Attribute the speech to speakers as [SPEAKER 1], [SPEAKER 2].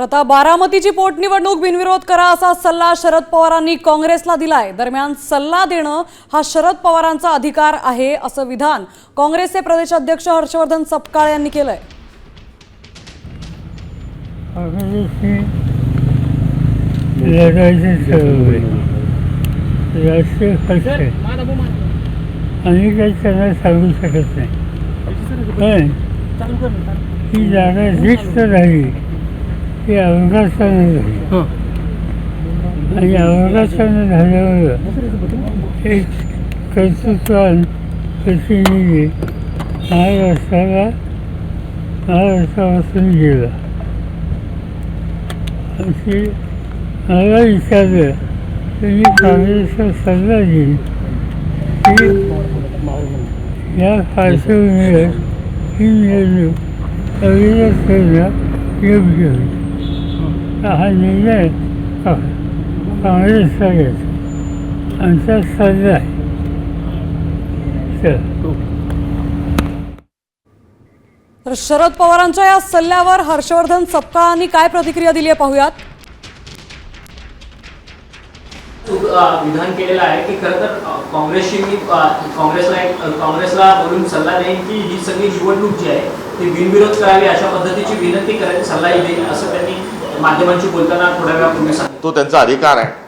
[SPEAKER 1] आता बारामतीची पोटनिवडणूक बिनविरोध करा असा सल्ला शरद पवारांनी काँग्रेसला दिलाय। दरम्यान सल्ला देणं हा शरद पवारांचा अधिकार आहे असं विधान काँग्रेसचे प्रदेशाध्यक्ष हर्षवर्धन सपकाळ यांनी केलंय।
[SPEAKER 2] राष्ट्रीय पक्ष आणि काही त्यांना सांगू शकत नाही, पण ही जागा रिक्त राहिली ती अवकाशाने झाली आणि अवकाशाने झाल्यावर एक कर्तृत्वान प्रतिनिधी महाराष्ट्रापासून गेला। अशी मला विचारलं तर मी काँग्रेसचा सल्ला देईन की या पार्श्वभूमीवर ही निवडणूक अविरोध करणं योग्य होईल। हा निर्णय काँग्रेसचा घ्यायचा आमचा सल्ला आहे।
[SPEAKER 1] तर शरद पवारांच्या या सल्ल्यावर हर्षवर्धन सपकाळांनी काय प्रतिक्रिया दिली आहे पाहूयात।
[SPEAKER 3] विधान केलेलं आहे की खरं तर काँग्रेसला बोलून सल्ला देईन की ही सगळी निवडणूक जी आहे ती बिनविरोध करावी अशा पद्धतीची विनंती करायची सल्लाही देईल असं त्यांनी माध्यमांशी बोलताना थोड्या वेळापूर्वी सांगितलं।
[SPEAKER 4] तो त्यांचा अधिकार आहे